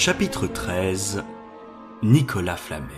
Chapitre 13 Nicolas Flamel.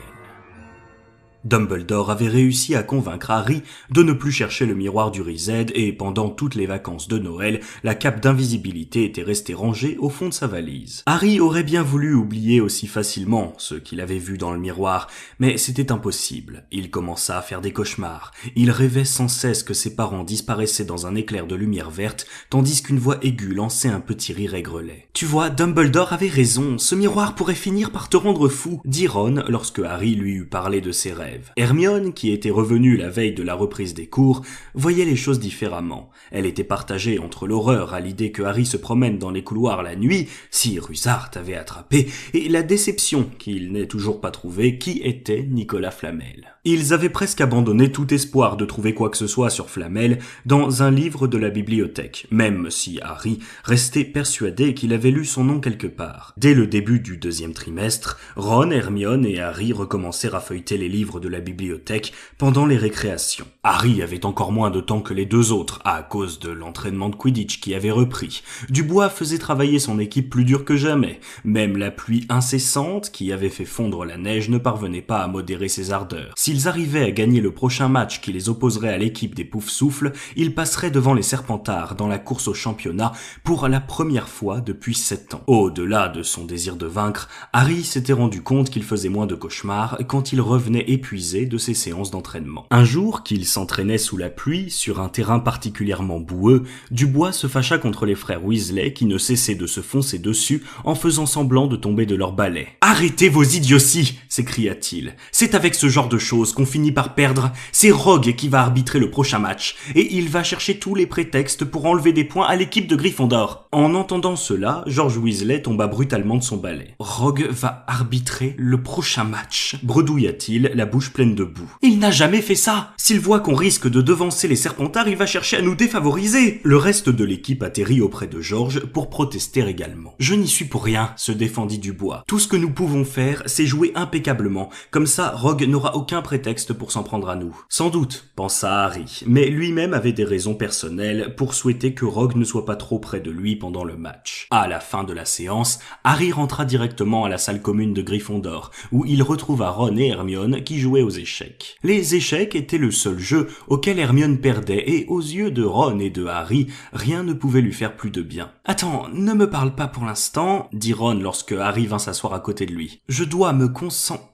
Dumbledore avait réussi à convaincre Harry de ne plus chercher le miroir du Riséd et pendant toutes les vacances de Noël, la cape d'invisibilité était restée rangée au fond de sa valise. Harry aurait bien voulu oublier aussi facilement ce qu'il avait vu dans le miroir, mais c'était impossible. Il commença à faire des cauchemars. Il rêvait sans cesse que ses parents disparaissaient dans un éclair de lumière verte, tandis qu'une voix aiguë lançait un petit rire aigrelet. « Tu vois, Dumbledore avait raison, ce miroir pourrait finir par te rendre fou », dit Ron lorsque Harry lui eut parlé de ses rêves. Hermione, qui était revenue la veille de la reprise des cours, voyait les choses différemment. Elle était partagée entre l'horreur à l'idée que Harry se promène dans les couloirs la nuit, si Rusard avait attrapé, et la déception qu'il n'ait toujours pas trouvé qui était Nicolas Flamel. Ils avaient presque abandonné tout espoir de trouver quoi que ce soit sur Flamel dans un livre de la bibliothèque, même si Harry restait persuadé qu'il avait lu son nom quelque part. Dès le début du deuxième trimestre, Ron, Hermione et Harry recommencèrent à feuilleter les livres de la bibliothèque pendant les récréations. Harry avait encore moins de temps que les deux autres, à cause de l'entraînement de Quidditch qui avait repris. Dubois faisait travailler son équipe plus dur que jamais. Même la pluie incessante qui avait fait fondre la neige ne parvenait pas à modérer ses ardeurs. S'ils arrivaient à gagner le prochain match qui les opposerait à l'équipe des Poufsouffles, ils passeraient devant les Serpentards dans la course au championnat pour la première fois depuis 7 ans. Au-delà de son désir de vaincre, Harry s'était rendu compte qu'il faisait moins de cauchemars quand il revenait épuisé de ses séances d'entraînement. Un jour qu'il s'entraînait sous la pluie, sur un terrain particulièrement boueux, Dubois se fâcha contre les frères Weasley qui ne cessaient de se foncer dessus en faisant semblant de tomber de leur balai. « Arrêtez vos idioties !» s'écria-t-il. « C'est avec ce genre de choses qu'on finit par perdre. C'est Rogue qui va arbitrer le prochain match, et il va chercher tous les prétextes pour enlever des points à l'équipe de Gryffondor. » En entendant cela, George Weasley tomba brutalement de son balai. « Rogue va arbitrer le prochain match » bredouilla-t-il, la bouche pleine de boue. « Il n'a jamais fait ça. S'il voit qu'on risque de devancer les Serpentards, il va chercher à nous défavoriser. » Le reste de l'équipe atterrit auprès de George pour protester également. « Je n'y suis pour rien », se défendit Dubois. « Tout ce que nous pouvons faire, c'est jouer impeccablement. Comme ça, Rogue n'aura aucun prétexte pour s'en prendre à nous. » Sans doute, pensa Harry, mais lui-même avait des raisons personnelles pour souhaiter que Rogue ne soit pas trop près de lui pendant le match. À la fin de la séance, Harry rentra directement à la salle commune de Gryffondor, où il retrouva Ron et Hermione qui jouaient aux échecs. Les échecs étaient le seul jeu auquel Hermione perdait et aux yeux de Ron et de Harry, rien ne pouvait lui faire plus de bien. « Attends, ne me parle pas pour l'instant, » dit Ron lorsque Harry vint s'asseoir à côté de lui. « Je dois me concentrer. »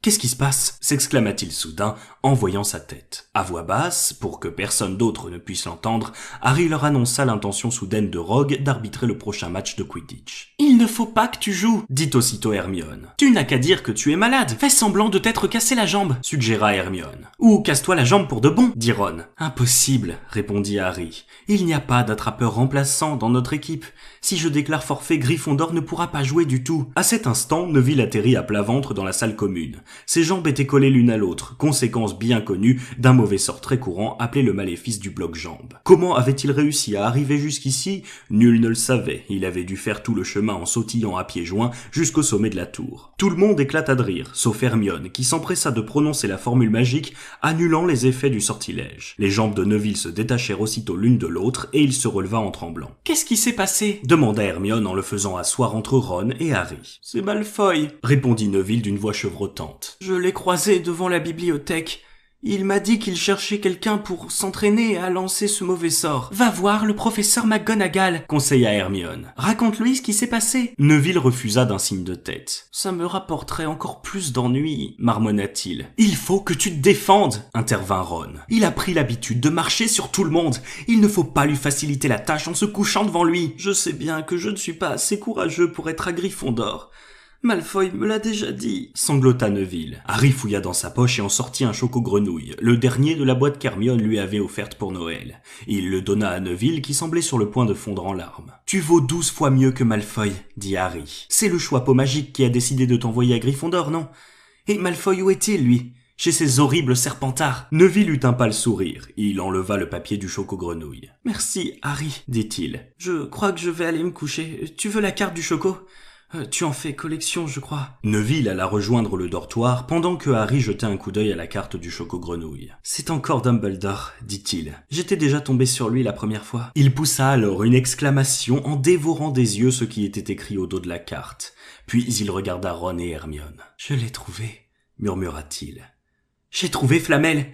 « Qu'est-ce qui se passe ?» s'exclama-t-il soudain en voyant sa tête. À voix basse, pour que personne d'autre ne puisse l'entendre, Harry leur annonça l'intention soudaine de Rogue d'arbitrer le prochain match de Quidditch. « Il ne faut pas que tu joues !» dit aussitôt Hermione. « Tu n'as qu'à dire que tu es malade. Fais semblant de t'être cassé la jambe !» suggéra Hermione. « Ou casse-toi la jambe pour de bon !» dit Ron. « Impossible !» répondit Harry. « Il n'y a pas d'attrapeur remplaçant dans notre équipe. Si je déclare forfait, Gryffondor ne pourra pas jouer du tout. » À cet instant, Neville atterrit à plat ventre dans la salle commune. Ses jambes étaient collées l'une à l'autre, conséquence bien connue d'un mauvais sort très courant appelé le maléfice du bloc-jambe. Comment avait-il réussi à arriver jusqu'ici ? Nul ne le savait, il avait dû faire tout le chemin en sautillant à pieds joints jusqu'au sommet de la tour. Tout le monde éclata de rire, sauf Hermione, qui s'empressa de prononcer la formule magique, annulant les effets du sortilège. Les jambes de Neville se détachèrent aussitôt l'une de l'autre et il se releva en tremblant. « Qu'est-ce qui s'est passé ?» demanda Hermione en le faisant asseoir entre Ron et Harry. « C'est Malfoy !» répondit Neville d'une voix chevrotante. Je l'ai croisé devant la bibliothèque. Il m'a dit qu'il cherchait quelqu'un pour s'entraîner à lancer ce mauvais sort. Va voir le professeur McGonagall, conseilla Hermione. Raconte-lui ce qui s'est passé. Neville refusa d'un signe de tête. Ça me rapporterait encore plus d'ennuis, marmonna-t-il. Il faut que tu te défendes, intervint Ron. Il a pris l'habitude de marcher sur tout le monde. Il ne faut pas lui faciliter la tâche en se couchant devant lui. Je sais bien que je ne suis pas assez courageux pour être à Gryffondor. Malfoy me l'a déjà dit, sanglota Neville. Harry fouilla dans sa poche et en sortit un choco-grenouille, le dernier de la boîte qu'Hermione lui avait offerte pour Noël. Il le donna à Neville qui semblait sur le point de fondre en larmes. « Tu vaux 12 fois mieux que Malfoy, » dit Harry. « C'est le choix peau magique qui a décidé de t'envoyer à Gryffondor, non ? Et Malfoy, où est-il, lui ? Chez ces horribles Serpentards. » Neville eut un pâle sourire. Il enleva le papier du choco-grenouille. « Merci, Harry, dit-il. Je crois que je vais aller me coucher. Tu veux la carte du choco ? Tu en fais collection, je crois. » Neville alla rejoindre le dortoir pendant que Harry jetait un coup d'œil à la carte du Choco-Grenouille. « C'est encore Dumbledore, dit-il. J'étais déjà tombé sur lui la première fois. » Il poussa alors une exclamation en dévorant des yeux ce qui était écrit au dos de la carte. Puis il regarda Ron et Hermione. « Je l'ai trouvé, » murmura-t-il. « J'ai trouvé Flamel.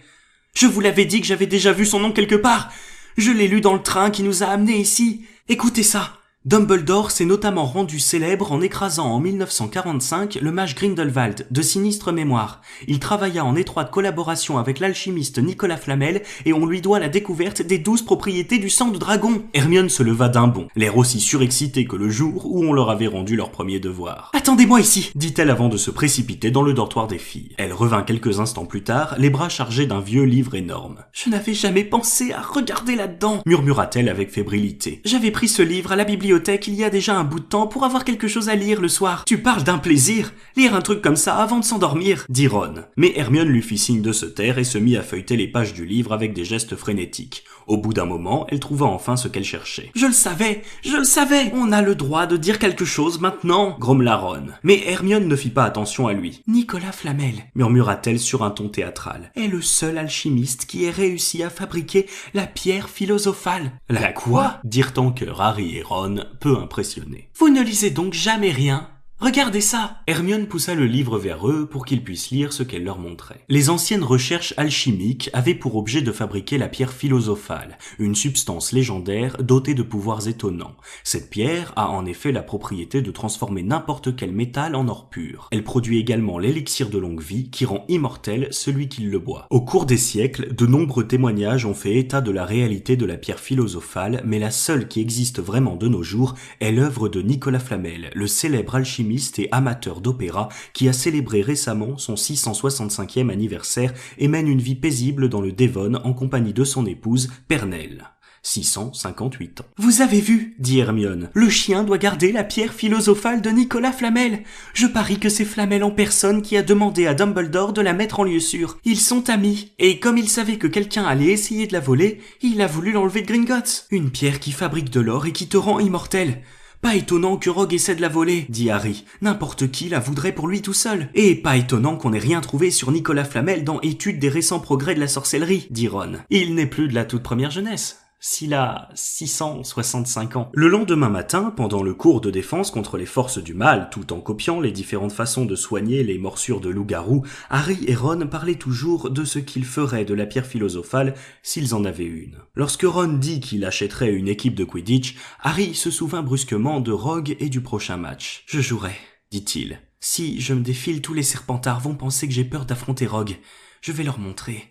Je vous l'avais dit que j'avais déjà vu son nom quelque part. Je l'ai lu dans le train qui nous a amenés ici. Écoutez ça. Dumbledore s'est notamment rendu célèbre en écrasant en 1945 le mage Grindelwald, de sinistre mémoire. Il travailla en étroite collaboration avec l'alchimiste Nicolas Flamel et on lui doit la découverte des 12 propriétés du sang de dragon. » Hermione se leva d'un bond, l'air aussi surexcité que le jour où on leur avait rendu leur premier devoir. « Attendez-moi ici !» dit-elle avant de se précipiter dans le dortoir des filles. Elle revint quelques instants plus tard, les bras chargés d'un vieux livre énorme. « Je n'avais jamais pensé à regarder là-dedans !» murmura-t-elle avec fébrilité. « J'avais pris ce livre à la bibliothèque il y a déjà un bout de temps pour avoir quelque chose à lire le soir. Tu parles d'un plaisir. Lire un truc comme ça avant de s'endormir, » dit Ron. Mais Hermione lui fit signe de se taire et se mit à feuilleter les pages du livre avec des gestes frénétiques. Au bout d'un moment, elle trouva enfin ce qu'elle cherchait. « Je le savais, on a le droit de dire quelque chose maintenant, » grommela Ron. Mais Hermione ne fit pas attention à lui. « Nicolas Flamel, » murmura-t-elle sur un ton théâtral, « est le seul alchimiste qui ait réussi à fabriquer la pierre philosophale. »« La quoi ?» dirent en chœur Harry et Ron, peu impressionnés. « Vous ne lisez donc jamais rien ? Regardez ça !» Hermione poussa le livre vers eux pour qu'ils puissent lire ce qu'elle leur montrait. Les anciennes recherches alchimiques avaient pour objet de fabriquer la pierre philosophale, une substance légendaire dotée de pouvoirs étonnants. Cette pierre a en effet la propriété de transformer n'importe quel métal en or pur. Elle produit également l'élixir de longue vie qui rend immortel celui qui le boit. Au cours des siècles, de nombreux témoignages ont fait état de la réalité de la pierre philosophale, mais la seule qui existe vraiment de nos jours est l'œuvre de Nicolas Flamel, le célèbre alchimiste et amateur d'opéra qui a célébré récemment son 665e anniversaire et mène une vie paisible dans le Devon en compagnie de son épouse, Pernelle. 658 ans. « Vous avez vu, » dit Hermione, « le chien doit garder la pierre philosophale de Nicolas Flamel. Je parie que c'est Flamel en personne qui a demandé à Dumbledore de la mettre en lieu sûr. Ils sont amis, et comme il savait que quelqu'un allait essayer de la voler, il a voulu l'enlever de Gringotts. Une pierre qui fabrique de l'or et qui te rend immortel. Pas étonnant que Rogue essaie de la voler, dit Harry. N'importe qui la voudrait pour lui tout seul. Et pas étonnant qu'on n'ait rien trouvé sur Nicolas Flamel dans Études des récents progrès de la sorcellerie, dit Ron. Il n'est plus de la toute première jeunesse. S'il a 665 ans. Le lendemain matin, pendant le cours de défense contre les forces du mal, tout en copiant les différentes façons de soigner les morsures de loup-garou, Harry et Ron parlaient toujours de ce qu'ils feraient de la pierre philosophale s'ils en avaient une. Lorsque Ron dit qu'il achèterait une équipe de Quidditch, Harry se souvint brusquement de Rogue et du prochain match. « Je jouerai, » dit-il. « Si je me défile, tous les Serpentards vont penser que j'ai peur d'affronter Rogue. Je vais leur montrer.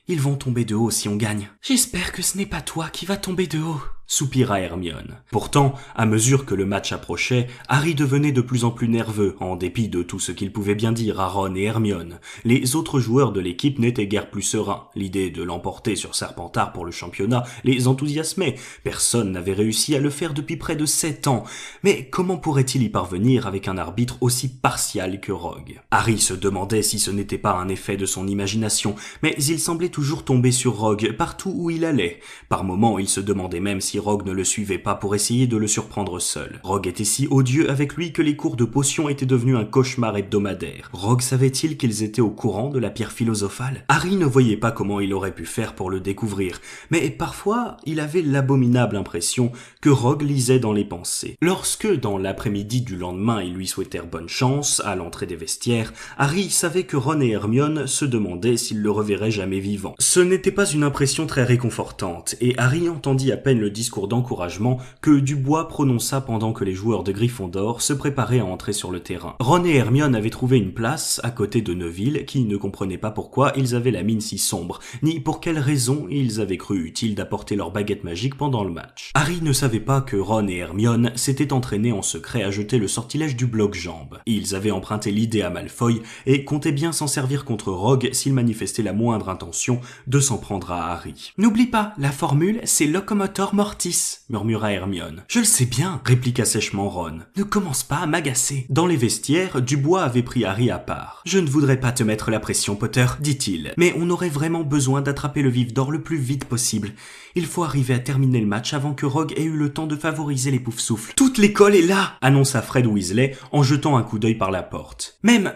Ils vont tomber de haut si on gagne. J'espère que ce n'est pas toi qui vas tomber de haut, » soupira Hermione. Pourtant, à mesure que le match approchait, Harry devenait de plus en plus nerveux, en dépit de tout ce qu'il pouvait bien dire à Ron et Hermione. Les autres joueurs de l'équipe n'étaient guère plus sereins. L'idée de l'emporter sur Serpentard pour le championnat les enthousiasmait. Personne n'avait réussi à le faire depuis près de 7 ans. Mais comment pourrait-il y parvenir avec un arbitre aussi partial que Rogue ? Harry se demandait si ce n'était pas un effet de son imagination, mais il semblait toujours tomber sur Rogue partout où il allait. Par moments, il se demandait même si Rogue ne le suivait pas pour essayer de le surprendre seul. Rogue était si odieux avec lui que les cours de potions étaient devenus un cauchemar hebdomadaire. Rogue savait-il qu'ils étaient au courant de la pierre philosophale ? Harry ne voyait pas comment il aurait pu faire pour le découvrir, mais parfois il avait l'abominable impression que Rogue lisait dans les pensées. Lorsque, dans l'après-midi du lendemain, ils lui souhaitèrent bonne chance à l'entrée des vestiaires, Harry savait que Ron et Hermione se demandaient s'ils le reverraient jamais vivant. Ce n'était pas une impression très réconfortante, et Harry entendit à peine le discours d'encouragement que Dubois prononça pendant que les joueurs de Gryffondor se préparaient à entrer sur le terrain. Ron et Hermione avaient trouvé une place à côté de Neville qui ne comprenait pas pourquoi ils avaient la mine si sombre, ni pour quelle raison ils avaient cru utile d'apporter leur baguette magique pendant le match. Harry ne savait pas que Ron et Hermione s'étaient entraînés en secret à jeter le sortilège du bloc-jambe. Ils avaient emprunté l'idée à Malfoy et comptaient bien s'en servir contre Rogue s'il manifestait la moindre intention de s'en prendre à Harry. « N'oublie pas, la formule, c'est Locomotor Mortis. Mortis, murmura Hermione. Je le sais bien, répliqua sèchement Ron. Ne commence pas à m'agacer. Dans les vestiaires, Dubois avait pris Harry à part. Je ne voudrais pas te mettre la pression, Potter, dit-il, mais on aurait vraiment besoin d'attraper le vif d'or le plus vite possible. Il faut arriver à terminer le match avant que Rogue ait eu le temps de favoriser les Poufsouffles. Toute l'école est là, annonça Fred Weasley en jetant un coup d'œil par la porte. Même...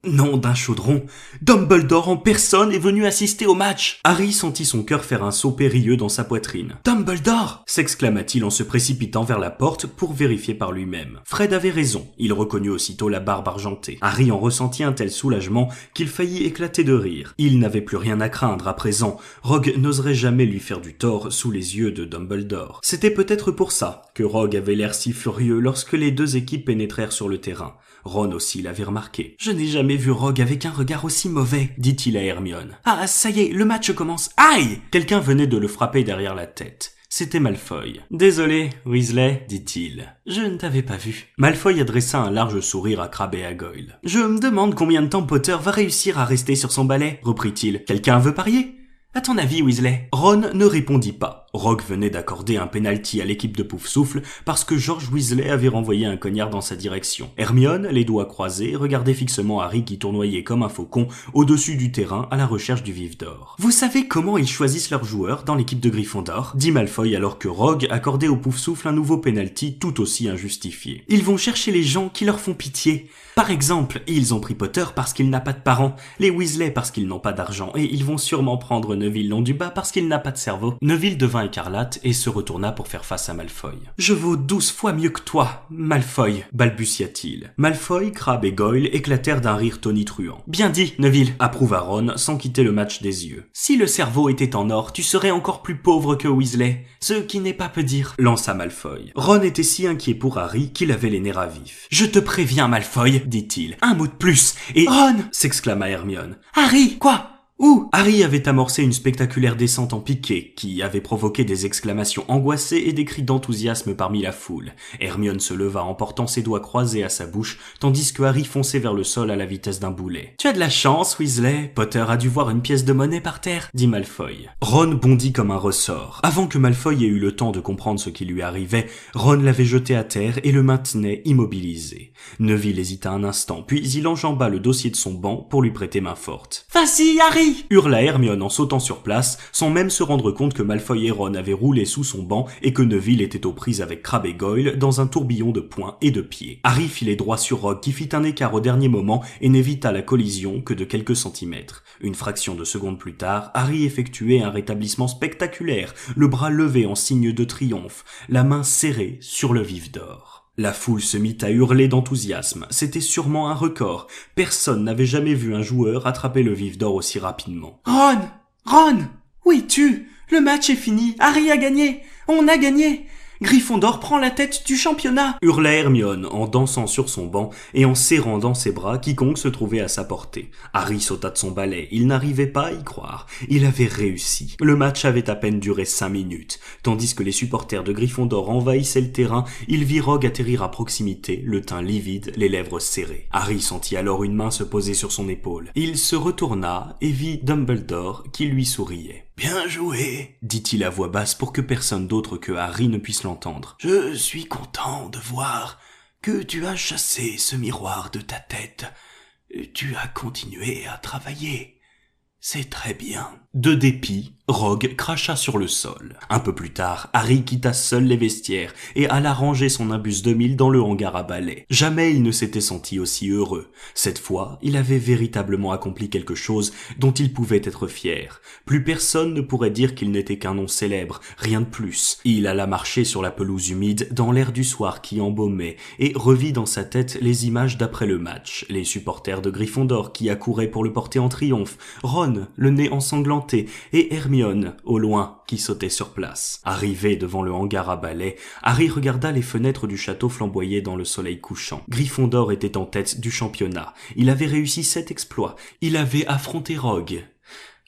nom d'un chaudron, Dumbledore en personne est venu assister au match. Harry sentit son cœur faire un saut périlleux dans sa poitrine. Dumbledore, s'exclama-t-il en se précipitant vers la porte pour vérifier par lui-même. Fred avait raison, il reconnut aussitôt la barbe argentée. Harry en ressentit un tel soulagement qu'il faillit éclater de rire. Il n'avait plus rien à craindre à présent. Rogue n'oserait jamais lui faire du tort sous les yeux de Dumbledore. C'était peut-être pour ça que Rogue avait l'air si furieux lorsque les deux équipes pénétrèrent sur le terrain. Ron aussi l'avait remarqué. « Je n'ai jamais vu Rogue avec un regard aussi mauvais, dit-il à Hermione. « Ah, ça y est, le match commence. Aïe !» Quelqu'un venait de le frapper derrière la tête. C'était Malfoy. « Désolé, Weasley, dit-il. Je ne t'avais pas vu. » Malfoy adressa un large sourire à Crabbe et à Goyle. « Je me demande combien de temps Potter va réussir à rester sur son balai, reprit-il. « Quelqu'un veut parier ? À ton avis, Weasley ?» Ron ne répondit pas. Rogue venait d'accorder un penalty à l'équipe de Poufsouffle parce que George Weasley avait renvoyé un cognard dans sa direction. Hermione, les doigts croisés, regardait fixement Harry qui tournoyait comme un faucon au-dessus du terrain à la recherche du vif d'or. « Vous savez comment ils choisissent leurs joueurs dans l'équipe de Gryffondor ?» dit Malfoy alors que Rogue accordait au Poufsouffle un nouveau penalty tout aussi injustifié. « Ils vont chercher les gens qui leur font pitié. Par exemple, ils ont pris Potter parce qu'il n'a pas de parents, les Weasley parce qu'ils n'ont pas d'argent, et ils vont sûrement prendre Neville Londubat parce qu'il n'a pas de cerveau. » Neville devint écarlate et se retourna pour faire face à Malfoy. « Je vaux 12 fois mieux que toi, Malfoy, balbutia-t-il. Malfoy, Crabbe et Goyle éclatèrent d'un rire tonitruant. « Bien dit, Neville, approuva Ron sans quitter le match des yeux. Si le cerveau était en or, tu serais encore plus pauvre que Weasley, ce qui n'est pas peu dire, lança Malfoy. Ron était si inquiet pour Harry qu'il avait les nerfs à vif. « Je te préviens, Malfoy, dit-il. Un mot de plus, et... »« Ron !» s'exclama Hermione. « Harry, quoi ? Où ?» Harry avait amorcé une spectaculaire descente en piqué, qui avait provoqué des exclamations angoissées et des cris d'enthousiasme parmi la foule. Hermione se leva en portant ses doigts croisés à sa bouche, tandis que Harry fonçait vers le sol à la vitesse d'un boulet. « Tu as de la chance, Weasley. Potter a dû voir une pièce de monnaie par terre, » dit Malfoy. Ron bondit comme un ressort. Avant que Malfoy ait eu le temps de comprendre ce qui lui arrivait, Ron l'avait jeté à terre et le maintenait immobilisé. Neville hésita un instant, puis il enjamba le dossier de son banc pour lui prêter main forte. « Vas-y, Harry !» hurla Hermione en sautant sur place, sans même se rendre compte que Malfoy et Ron avaient roulé sous son banc et que Neville était aux prises avec Crabbe et Goyle dans un tourbillon de poings et de pieds. Harry filait droit sur Rogue qui fit un écart au dernier moment et n'évita la collision que de quelques centimètres. Une fraction de seconde plus tard, Harry effectuait un rétablissement spectaculaire, le bras levé en signe de triomphe, la main serrée sur le vif d'or. La foule se mit à hurler d'enthousiasme. C'était sûrement un record. Personne n'avait jamais vu un joueur attraper le vif d'or aussi rapidement. « Ron! Ron! Où es-tu? Le match est fini. Harry a gagné. On a gagné. Gryffondor prend la tête du championnat !» hurla Hermione en dansant sur son banc et en serrant dans ses bras quiconque se trouvait à sa portée. Harry sauta de son balai. Il n'arrivait pas à y croire. Il avait réussi. Le match avait à peine duré 5 minutes. Tandis que les supporters de Gryffondor envahissaient le terrain, il vit Rogue atterrir à proximité, le teint livide, les lèvres serrées. Harry sentit alors une main se poser sur son épaule. Il se retourna et vit Dumbledore qui lui souriait. « Bien joué !» dit-il à voix basse pour que personne d'autre que Harry ne puisse l'entendre. « Je suis content de voir que tu as chassé ce miroir de ta tête. Tu as continué à travailler. C'est très bien. » De dépit, Rogue cracha sur le sol. Un peu plus tard, Harry quitta seul les vestiaires et alla ranger son imbus 2000 dans le hangar à balai. Jamais il ne s'était senti aussi heureux. Cette fois, il avait véritablement accompli quelque chose dont il pouvait être fier. Plus personne ne pourrait dire qu'il n'était qu'un nom célèbre, rien de plus. Il alla marcher sur la pelouse humide dans l'air du soir qui embaumait et revit dans sa tête les images d'après le match. Les supporters de Gryffondor qui accouraient pour le porter en triomphe, Ron, le nez ensanglanté, et Hermione, au loin, qui sautait sur place. Arrivé devant le hangar à balai, Harry regarda les fenêtres du château flamboyer dans le soleil couchant. Gryffondor était en tête du championnat. Il avait réussi 7 exploits. Il avait affronté Rogue.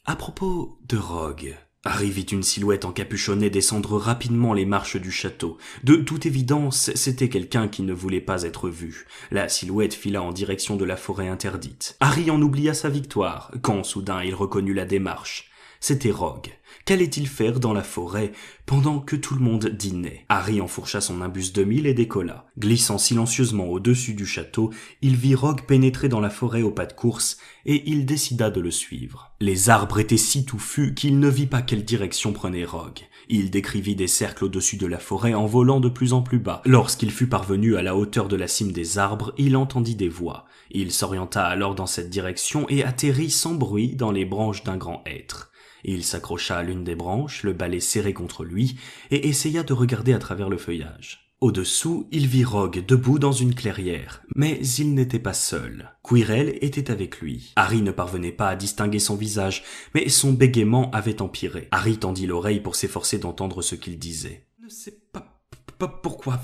À propos de Rogue... Harry vit une silhouette encapuchonnée descendre rapidement les marches du château. De toute évidence, c'était quelqu'un qui ne voulait pas être vu. La silhouette fila en direction de la forêt interdite. Harry en oublia sa victoire, quand soudain il reconnut la démarche. C'était Rogue. Qu'allait-il faire dans la forêt pendant que tout le monde dînait? Harry enfourcha son imbus 2000 et décolla. Glissant silencieusement au-dessus du château, il vit Rogue pénétrer dans la forêt au pas de course et il décida de le suivre. Les arbres étaient si touffus qu'il ne vit pas quelle direction prenait Rogue. Il décrivit des cercles au-dessus de la forêt en volant de plus en plus bas. Lorsqu'il fut parvenu à la hauteur de la cime des arbres, il entendit des voix. Il s'orienta alors dans cette direction et atterrit sans bruit dans les branches d'un grand hêtre. Il s'accrocha à l'une des branches, le balai serré contre lui, et essaya de regarder à travers le feuillage. Au-dessous, il vit Rogue debout dans une clairière, mais il n'était pas seul. Quirrell était avec lui. Harry ne parvenait pas à distinguer son visage, mais son bégaiement avait empiré. Harry tendit l'oreille pour s'efforcer d'entendre ce qu'il disait. « Je ne sais pas pourquoi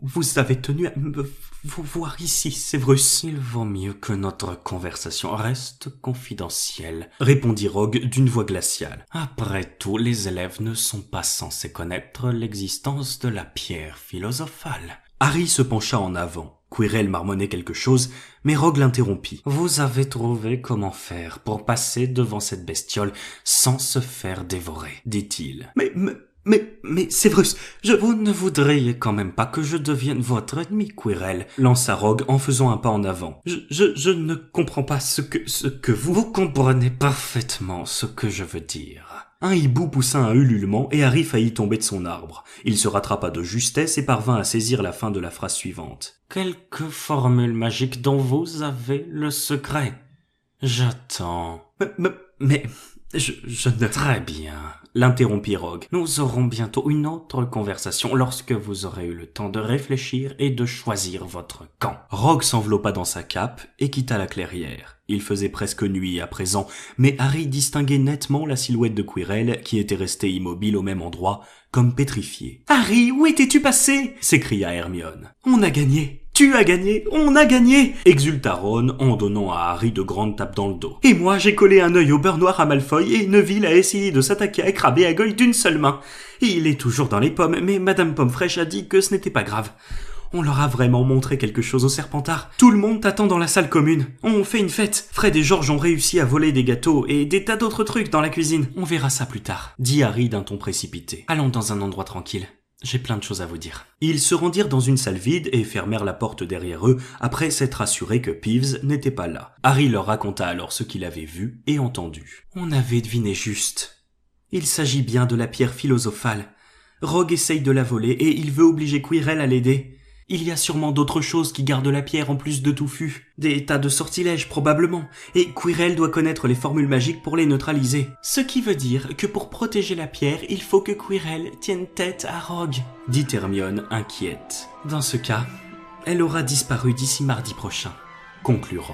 vous avez tenu à me voir ici, Severus. Il vaut mieux que notre conversation reste confidentielle, répondit Rogue d'une voix glaciale. Après tout, les élèves ne sont pas censés connaître l'existence de la pierre philosophale. Harry se pencha en avant. Quirrell marmonnait quelque chose, mais Rogue l'interrompit. « Vous avez trouvé comment faire pour passer devant cette bestiole sans se faire dévorer, dit-il. Mais, Severus, vous ne voudriez quand même pas que je devienne votre ennemi, Quirrell, lança Rogue en faisant un pas en avant. Je ne comprends pas ce que vous comprenez parfaitement ce que je veux dire. Un hibou poussa un ululement et Harry faillit tomber de son arbre. Il se rattrapa de justesse et parvint à saisir la fin de la phrase suivante. Quelque formule magique dont vous avez le secret. J'attends. Mais... Je ne... Très bien, l'interrompit Rogue. Nous aurons bientôt une autre conversation lorsque vous aurez eu le temps de réfléchir et de choisir votre camp. Rogue s'enveloppa dans sa cape et quitta la clairière. Il faisait presque nuit à présent, mais Harry distinguait nettement la silhouette de Quirrell qui était resté immobile au même endroit, comme pétrifié. « Harry, où étais-tu passé ?» s'écria Hermione. « On a gagné !» « Tu as gagné, on a gagné !» exulta Ron en donnant à Harry de grandes tapes dans le dos. « Et moi, j'ai collé un œil au beurre noir à Malfoy et Neville a essayé de s'attaquer à Crabbe et à Goyle d'une seule main. Il est toujours dans les pommes, mais Madame Pomme-Fraîche a dit que ce n'était pas grave. On leur a vraiment montré quelque chose au Serpentard. Tout le monde t'attend dans la salle commune. On fait une fête. Fred et George ont réussi à voler des gâteaux et des tas d'autres trucs dans la cuisine. On verra ça plus tard, » dit Harry d'un ton précipité. « Allons dans un endroit tranquille. J'ai plein de choses à vous dire. » Ils se rendirent dans une salle vide et fermèrent la porte derrière eux après s'être assurés que Peeves n'était pas là. Harry leur raconta alors ce qu'il avait vu et entendu. « On avait deviné juste. Il s'agit bien de la pierre philosophale. Rogue essaye de la voler et il veut obliger Quirrell à l'aider. Il y a sûrement d'autres choses qui gardent la pierre en plus de Touffu. Des tas de sortilèges probablement. Et Quirrell doit connaître les formules magiques pour les neutraliser. Ce qui veut dire que pour protéger la pierre, il faut que Quirrell tienne tête à Rogue, dit Hermione inquiète. Dans ce cas, elle aura disparu d'ici mardi prochain, conclut Ron.